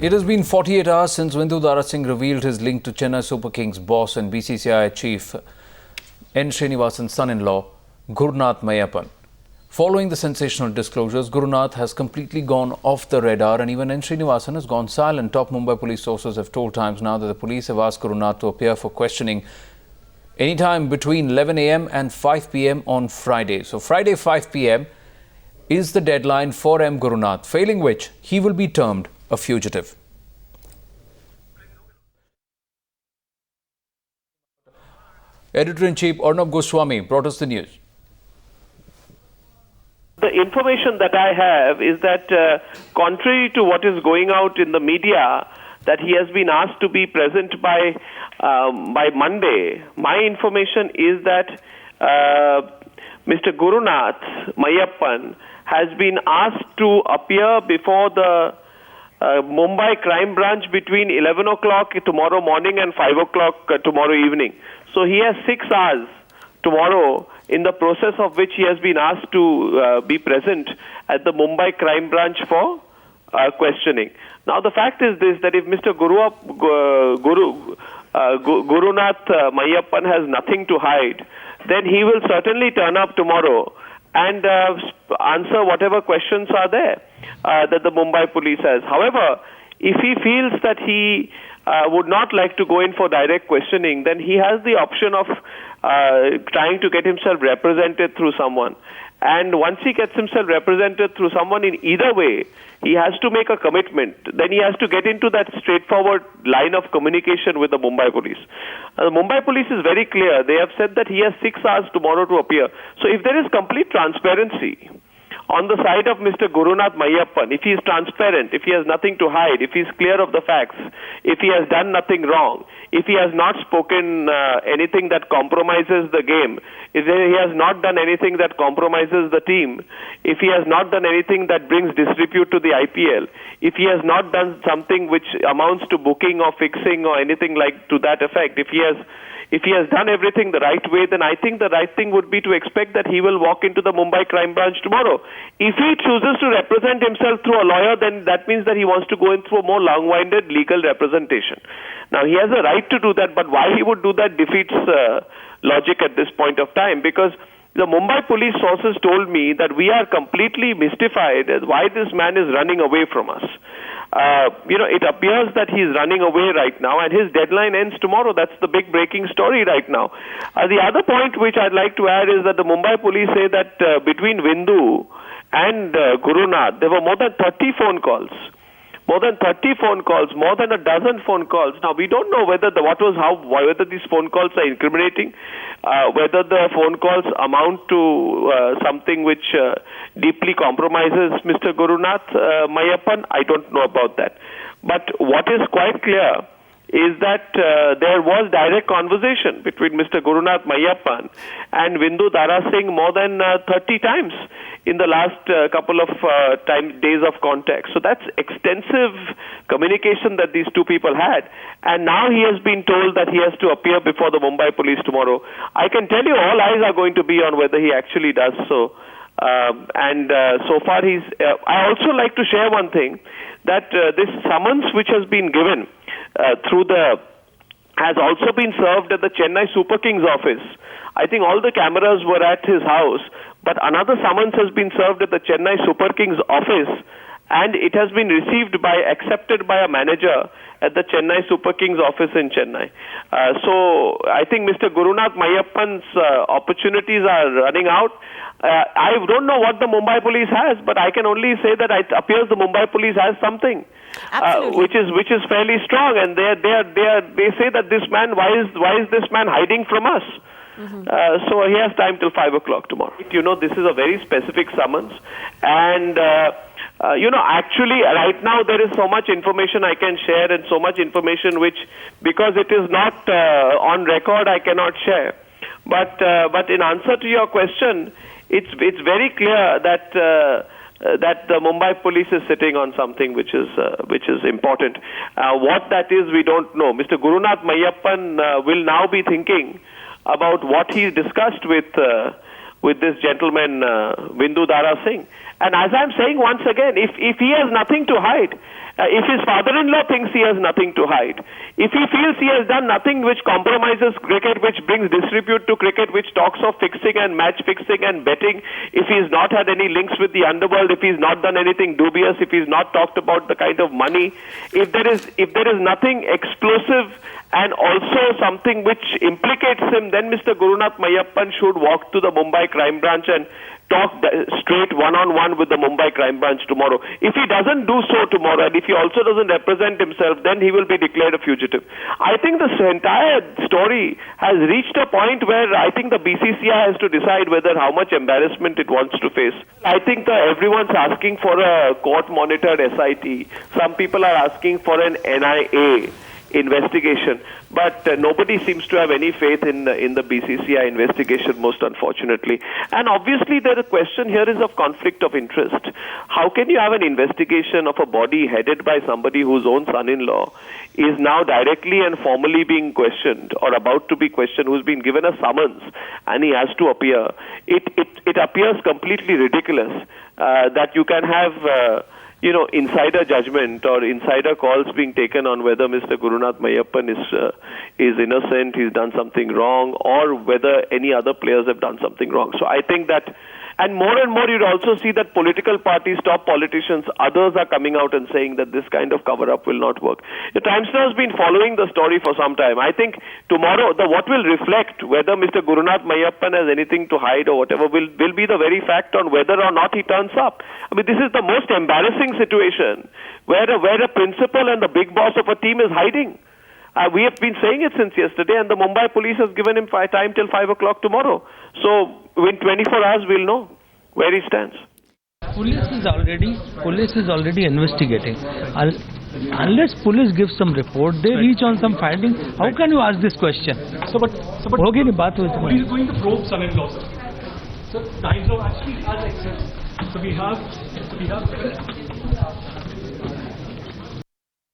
It has been 48 hours since Bindu Dara Singh revealed his link to Chennai Super Kings boss and BCCI chief N. Srinivasan's son-in-law, Gurunath Mayappan. Following the sensational disclosures, Gurunath has completely gone off the radar and even N. Srinivasan has gone silent. Top Mumbai police sources have told Times Now that the police have asked Gurunath to appear for questioning anytime between 11 a.m. and 5 p.m. on Friday. So Friday 5 p.m. is the deadline for M. Gurunath, failing which he will be termed a fugitive. Editor-in-Chief Arnab Goswami brought us the news. The information that I have is that contrary to what is going out in the media, that he has been asked to be present by Monday, my information is that Mr. Gurunath Mayappan has been asked to appear before the Mumbai Crime Branch between 11 o'clock tomorrow morning and 5 o'clock tomorrow evening. So he has 6 hours tomorrow, in the process of which he has been asked to be present at the Mumbai Crime Branch for questioning. Now the fact is this, that if Mr. Gurunath Mayappan has nothing to hide, then he will certainly turn up tomorrow and answer whatever questions are there that the Mumbai police has. However, if he feels that he would not like to go in for direct questioning, then he has the option of trying to get himself represented through someone. And once he gets himself represented through someone in either way, he has to make a commitment. Then he has to get into that straightforward line of communication with the Mumbai police. The Mumbai police is very clear. They have said that he has 6 hours tomorrow to appear. So if there is complete transparency on the side of Mr. Gurunath Mayappan, if he is transparent, if he has nothing to hide, if he is clear of the facts, if he has done nothing wrong, if he has not spoken anything that compromises the game, if he has not done anything that compromises the team, if he has not done anything that brings disrepute to the IPL, if he has not done something which amounts to booking or fixing or anything like to that effect, if he has done everything the right way, then I think the right thing would be to expect that he will walk into the Mumbai Crime Branch tomorrow. If he chooses to represent himself through a lawyer, then that means that he wants to go in through a more long-winded legal representation. Now, he has a right to do that, but why he would do that defeats logic at this point of time, because the Mumbai police sources told me that we are completely mystified as why this man is running away from us. It appears that he's running away right now and his deadline ends tomorrow. That's the big breaking story right now. The other point which I'd like to add is that the Mumbai police say that between Bindu and Gurunath, there were more than 30 phone calls. More than 30 phone calls, more than a dozen phone calls. Now, we don't know whether whether these phone calls are incriminating, whether the phone calls amount to something which deeply compromises Mr. Gurunath Mayappan. I don't know about that. But what is quite clear is that there was direct conversation between Mr. Gurunath Mayappan and Bindu Dara Singh more than 30 times in the last couple of days of contact. So that's extensive communication that these two people had. And now he has been told that he has to appear before the Mumbai police tomorrow. I can tell you all eyes are going to be on whether he actually does so. So far I also like to share one thing, that this summons which has been given has also been served at the Chennai Super Kings office. I think all the cameras were at his house, but another summons has been served at the Chennai Super Kings office, and it has been accepted by a manager at the Chennai Super Kings office in Chennai. So I think Mr. Gurunath Mayappan's opportunities are running out. I don't know what the Mumbai police has, but I can only say that it appears the Mumbai police has something, which is fairly strong. And they say that this man, why is this man hiding from us? So he has time till 5 o'clock tomorrow. This is a very specific summons, and actually right now there is so much information I can share, and so much information which, because it is not on record, I cannot share. But in answer to your question, it's very clear that the Mumbai police is sitting on something which is important. What that is, we don't know. Mr. Gurunath Mayappan will now be thinking about what he discussed with this gentleman, Bindu Dara Singh. And as I'm saying once again, if he has nothing to hide, if his father-in-law thinks he has nothing to hide, if he feels he has done nothing which compromises cricket, which brings disrepute to cricket, which talks of fixing and match fixing and betting, if he's not had any links with the underworld, if he's not done anything dubious, if he's not talked about the kind of money, if there is nothing explosive and also something which implicates him, then Mr. Gurunath Mayappan should walk to the Mumbai Crime Branch and talk straight one-on-one with the Mumbai Crime Branch tomorrow. If he doesn't do so tomorrow, and if he also doesn't represent himself, then he will be declared a fugitive. I think this entire story has reached a point where I think the BCCI has to decide whether how much embarrassment it wants to face. I think everyone's asking for a court-monitored SIT. Some people are asking for an NIA investigation, but nobody seems to have any faith in the BCCI investigation, most unfortunately. And obviously the question here is of conflict of interest. How can you have an investigation of a body headed by somebody whose own son-in-law is now directly and formally being questioned or about to be questioned, who's been given a summons and he has to appear? It appears completely ridiculous that you can have insider judgment or insider calls being taken on whether Mr. Gurunath Mayappan is innocent, he's done something wrong, or whether any other players have done something wrong. So I think that, and more you'd also see that political parties, top politicians, others are coming out and saying that this kind of cover-up will not work. The Times Now has been following the story for some time. I think tomorrow, what will reflect whether Mr. Gurunath Mayappan has anything to hide or whatever will be the very fact on whether or not he turns up. I mean, this is the most embarrassing situation where a principal and the big boss of a team is hiding. We have been saying it since yesterday, and the Mumbai police has given him time till 5 o'clock tomorrow. So in 24 hours, we'll know where he stands. Police is already investigating. Unless police give some report, they reach on some finding. How can you ask this question? But होगी नहीं बात हुई police is going to probe son-in-law, sir. So Times Now actually has access. So we have